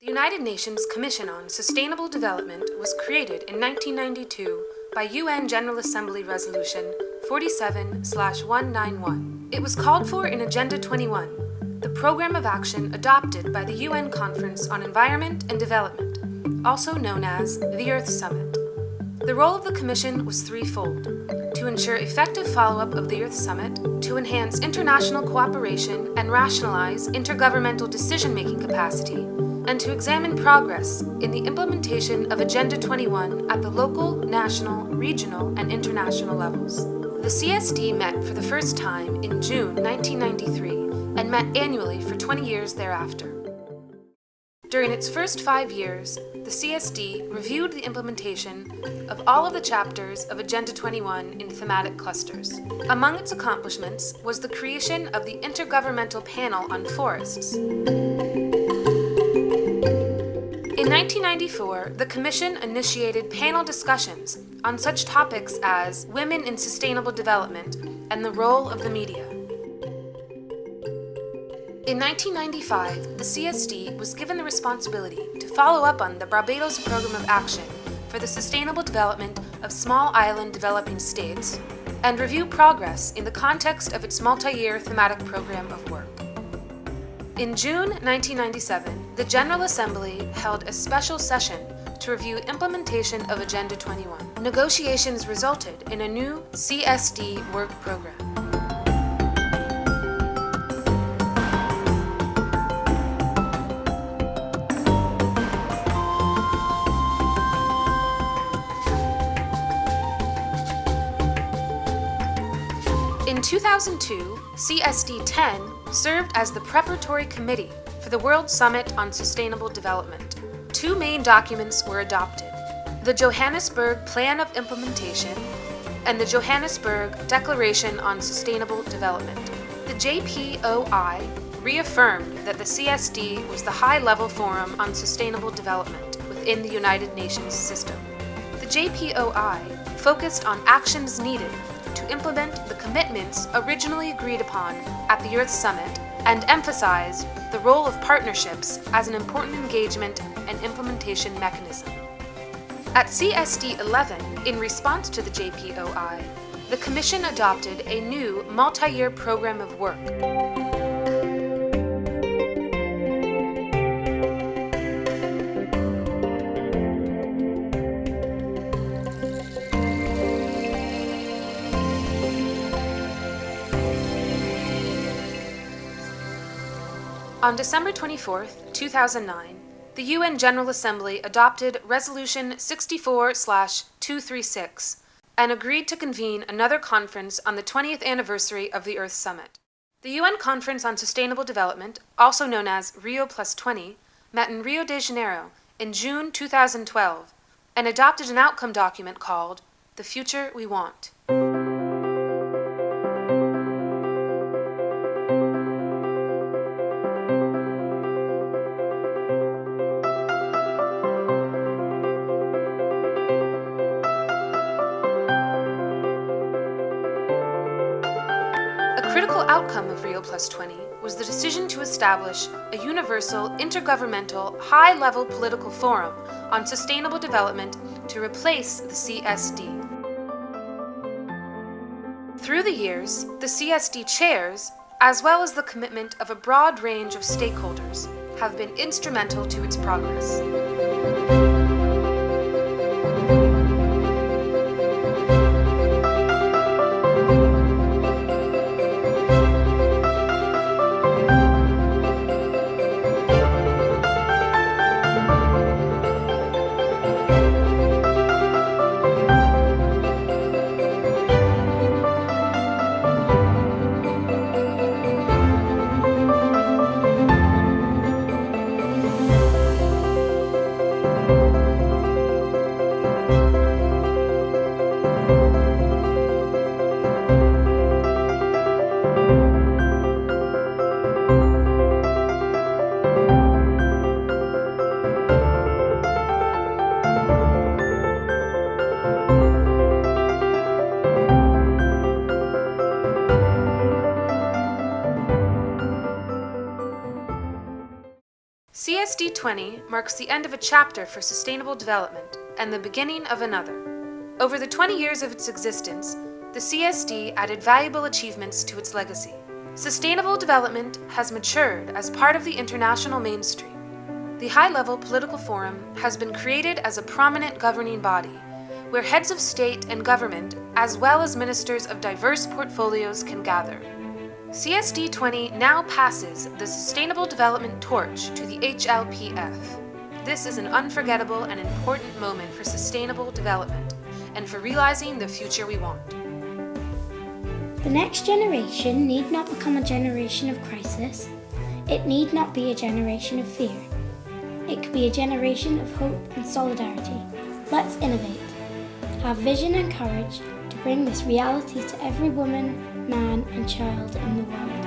The United Nations Commission on Sustainable Development was created in 1992 by UN General Assembly Resolution 47/191. It was called for in Agenda 21, the program of action adopted by the UN Conference on Environment and Development, also known as the Earth Summit. The role of the Commission was threefold: to ensure effective follow-up of the Earth Summit, to enhance international cooperation and rationalize intergovernmental decision-making capacity, and to examine progress in the implementation of Agenda 21 at the local, national, regional, and international levels. The CSD met for the first time in June 1993 and met annually for 20 years thereafter. During its first 5 years, the CSD reviewed the implementation of all of the chapters of Agenda 21 in thematic clusters. Among its accomplishments was the creation of the Intergovernmental Panel on Forests. In 1994, the Commission initiated panel discussions on such topics as women in sustainable development and the role of the media. In 1995, the CSD was given the responsibility to follow up on the Barbados Program of Action for the Sustainable Development of Small Island Developing States and review progress in the context of its multi-year thematic program of work. In June 1997, the General Assembly held a special session to review implementation of Agenda 21. Negotiations resulted in a new CSD work program. In 2002, CSD-10 served as the preparatory committee for the World Summit on Sustainable Development. Two main documents were adopted: the Johannesburg Plan of Implementation and the Johannesburg Declaration on Sustainable Development. The JPOI reaffirmed that the CSD was the high-level forum on sustainable development within the United Nations system. The JPOI focused on actions needed to implement the commitments originally agreed upon at the Earth Summit and emphasized the role of partnerships as an important engagement and implementation mechanism. At CSD 11, in response to the JPOI, the Commission adopted a new multi-year program of work. On December 24, 2009, the UN General Assembly adopted Resolution 64/236 and agreed to convene another conference on the 20th anniversary of the Earth Summit. The UN Conference on Sustainable Development, also known as Rio+20, met in Rio de Janeiro in June 2012 and adopted an outcome document called The Future We Want. A critical outcome of Rio+20 was the decision to establish a universal, intergovernmental, high-level political forum on sustainable development to replace the CSD. Through the years, the CSD chairs, as well as the commitment of a broad range of stakeholders, have been instrumental to its progress. CSD 20 marks the end of a chapter for sustainable development and the beginning of another. Over the 20 years of its existence, the CSD added valuable achievements to its legacy. Sustainable development has matured as part of the international mainstream. The high-level political forum has been created as a prominent governing body, where heads of state and government, as well as ministers of diverse portfolios, can gather. CSD 20 now passes the Sustainable Development torch to the HLPF. This is an unforgettable and important moment for sustainable development and for realizing the future we want. The next generation need not become a generation of crisis. It need not be a generation of fear. It could be a generation of hope and solidarity. Let's innovate. Have vision and courage to bring this reality to every woman, man and child in the world.